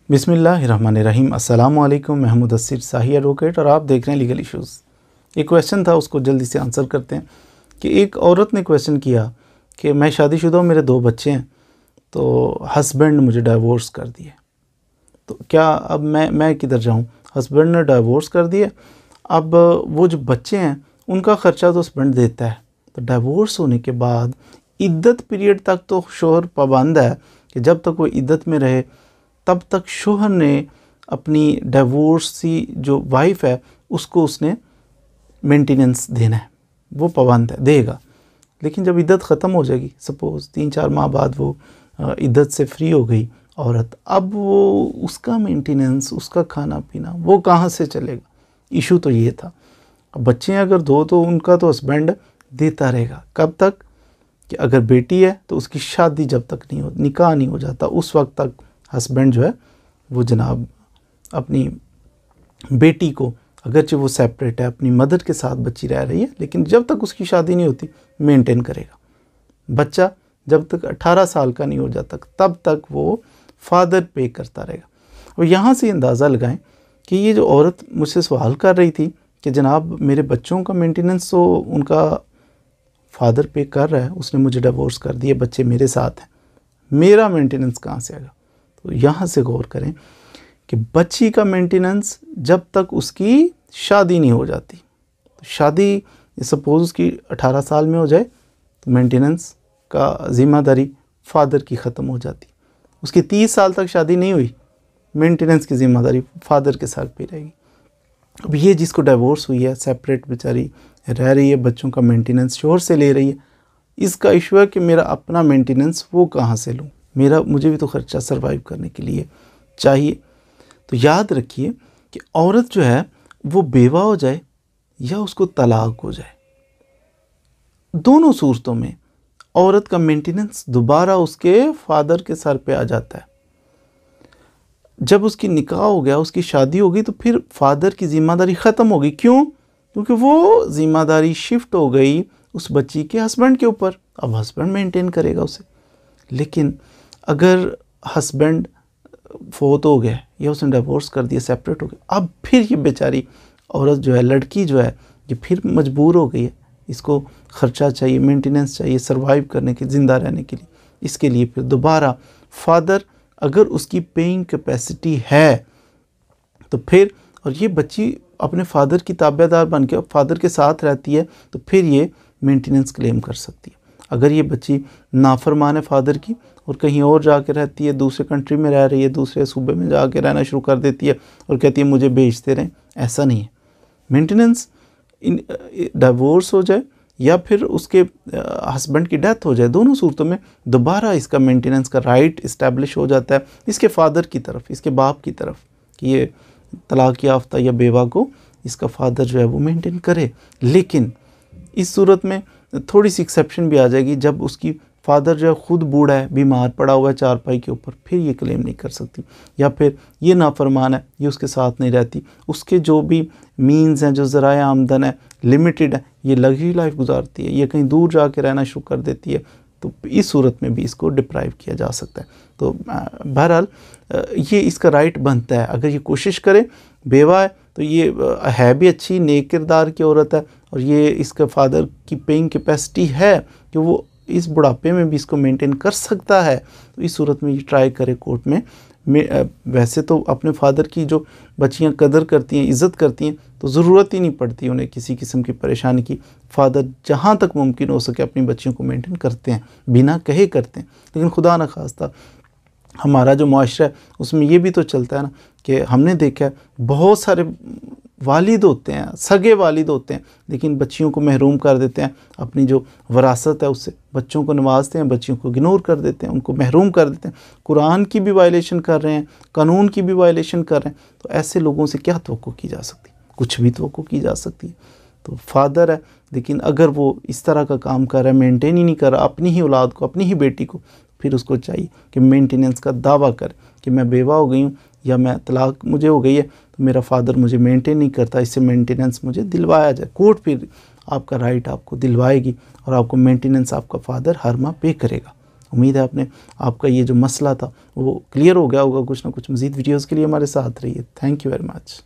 बिस्मिल्लाहिर्रहमानिर्रहीम। अस्सलाम वालेकुम। मैं मुदस्सिर शाही एडवोकेट और आप देख रहे हैं लीगल इश्यूज़। एक क्वेश्चन था, उसको जल्दी से आंसर करते हैं कि एक औरत ने क्वेश्चन किया कि मैं शादीशुदा हूँ, मेरे 2 बच्चे हैं, तो हस्बैंड मुझे डाइवोर्स कर दिए, तो क्या अब मैं किधर जाऊँ? हस्बैंड ने डाइवोर्स कर दिया, अब वो जो बच्चे हैं उनका ख़र्चा तो हस्बैंड देता है, तो डाइवोर्स होने के बाद इद्दत पीरियड तक तो शौहर पाबंद है कि जब तक वो इद्दत में रहे तब तक शौहर ने अपनी डाइवोर्सी जो वाइफ है उसको उसने मेंटेनेंस देना है, वो पाबंद है, देगा। लेकिन जब इद्दत ख़त्म हो जाएगी, सपोज़ 3-4 माह बाद वो इद्दत से फ्री हो गई औरत, अब वो उसका मेंटेनेंस, उसका खाना पीना वो कहाँ से चलेगा? इशू तो ये था। अब बच्चे अगर 2 तो उनका तो हस्बैंड देता रहेगा। कब तक? कि अगर बेटी है तो उसकी शादी जब तक नहीं हो, निकाह नहीं हो जाता, उस वक्त तक हस्बैंड जो है वो जनाब अपनी बेटी को, अगरचे वो सेपरेट है, अपनी मदर के साथ बच्ची रह रही है, लेकिन जब तक उसकी शादी नहीं होती मेंटेन करेगा। बच्चा जब तक 18 साल का नहीं हो जाता तब तक वो फादर पे करता रहेगा। और यहाँ से अंदाज़ा लगाएं कि ये जो औरत मुझसे सवाल कर रही थी कि जनाब मेरे बच्चों का मेंटेनेंस तो उनका फादर पे कर रहा है, उसने मुझे डिवोर्स कर दिया, बच्चे मेरे साथ हैं, मेरा मेंटेनेंस कहाँ से आएगा? तो यहाँ से गौर करें कि बच्ची का मेंटेनेंस जब तक उसकी शादी नहीं हो जाती, तो शादी सपोज़ उसकी 18 साल में हो जाए तो मेंटेनेंस का ज़िम्मेदारी फादर की ख़त्म हो जाती। उसकी 30 साल तक शादी नहीं हुई, मेंटेनेंस की ज़िम्मेदारी फादर के साथ भी रहेगी। अब ये जिसको डिवोर्स हुई है, सेपरेट बेचारी रह रही है, बच्चों का मेंटेनेंस शोहर से ले रही है, इसका इशू है कि मेरा अपना मेंटेनेंस वो कहाँ से लूँ? मुझे भी तो ख़र्चा सर्वाइव करने के लिए चाहिए। तो याद रखिए कि औरत जो है वो बेवा हो जाए या उसको तलाक हो जाए, दोनों सूरतों में औरत का मेंटेनेंस दोबारा उसके फादर के सर पे आ जाता है। जब उसकी निकाह हो गया, उसकी शादी हो गई, तो फिर फादर की ज़िम्मेदारी ख़त्म हो गई। क्यों? क्योंकि वो ज़िम्मेदारी शिफ्ट हो गई उस बच्ची के हस्बैंड के ऊपर। अब हस्बैंड मेंटेन करेगा उसे। लेकिन अगर हस्बैंड फोत हो गया या उसने डिवोर्स कर दिया, सेपरेट हो गया, अब फिर ये बेचारी औरत जो है, लड़की जो है, ये फिर मजबूर हो गई है, इसको ख़र्चा चाहिए, मेंटेनेंस चाहिए सर्वाइव करने के, ज़िंदा रहने के लिए। इसके लिए फिर दोबारा फादर, अगर उसकी पेइंग कैपेसिटी है तो फिर, और ये बच्ची अपने फादर की ताबेदार बन के फादर के साथ रहती है, तो फिर ये मेंटेनेंस क्लेम कर सकती है। अगर ये बच्ची नाफरमान है फादर की और कहीं और जाके रहती है, दूसरे कंट्री में रह रही है, दूसरे सूबे में जाके रहना शुरू कर देती है और कहती है मुझे भेजते रहें, ऐसा नहीं है। मेंटेनेंस डिवोर्स हो जाए या फिर उसके हस्बैंड की डेथ हो जाए, दोनों सूरतों में दोबारा इसका मेंटेनेंस का राइट इस्टेब्लिश हो जाता है इसके फादर की तरफ, इसके बाप की तरफ, कि ये तलाक याफ्ता या बेवा को इसका फादर जो है वो मेंटेन करे। लेकिन इस सूरत में थोड़ी सी एक्सेप्शन भी आ जाएगी, जब उसकी फादर जो है ख़ुद बूढ़ा है, बीमार पड़ा हुआ है चारपाई के ऊपर, फिर ये क्लेम नहीं कर सकती। या फिर ये नाफरमान है, ये उसके साथ नहीं रहती, उसके जो भी मीन्स हैं, जो ज़राए आमदन है, लिमिटेड है, ये लग्जरी लाइफ गुजारती है, ये कहीं दूर जाके रहना शुरू कर देती है, तो इस सूरत में भी इसको डिप्राइव किया जा सकता है। तो बहरहाल ये इसका राइट बनता है, अगर ये कोशिश करे। बेवा है तो ये है भी अच्छी नेक किरदार की औरत है, और ये इसका फादर की पेइंग कैपेसिटी है कि वो इस बुढ़ापे में भी इसको मेंटेन कर सकता है, तो इस सूरत में ये ट्राई करे कोर्ट में। वैसे तो अपने फादर की जो बच्चियां कदर करती हैं, इज़्ज़त करती हैं, तो ज़रूरत ही नहीं पड़ती उन्हें किसी किस्म की परेशानी की। फ़ादर जहाँ तक मुमकिन हो सके अपनी बच्चियों को मेंटेन करते हैं, बिना कहे करते हैं। लेकिन खुदा न खास्ता हमारा जो मुआशरा है उसमें ये भी तो चलता है ना कि हमने देखा है बहुत सारे वालिद होते हैं, सगे वालिद होते हैं, लेकिन बच्चियों को महरूम कर देते हैं, अपनी जो वरासत है उससे बच्चों को नवाजते हैं, बच्चियों को इग्नोर कर देते हैं, उनको महरूम कर देते हैं, कुरान की भी वायलेशन कर रहे हैं, कानून की भी वायलेशन कर रहे हैं। तो ऐसे लोगों से क्या तवक्को की जा सकती? कुछ भी तवक्को की जा सकती है। तो फादर है, लेकिन अगर वो इस तरह का काम कर रहा है, मेंटेन ही नहीं कर रहा अपनी ही औलाद को, अपनी ही बेटी को, फिर उसको चाहिए कि मेंटेनेंस का दावा करे कि मैं बेवा हो गई हूँ या मैं तलाक मुझे हो गई है, तो मेरा फादर मुझे मेंटेन नहीं करता, इससे मेंटेनेंस मुझे दिलवाया जाए। कोर्ट फिर आपका राइट आपको दिलवाएगी और आपको मेंटेनेंस आपका फादर हर माह पे करेगा। उम्मीद है आपका ये जो मसला था वो क्लियर हो गया होगा। कुछ ना कुछ मज़ीद वीडियोज़ के लिए हमारे साथ रहिए। Thank you very much.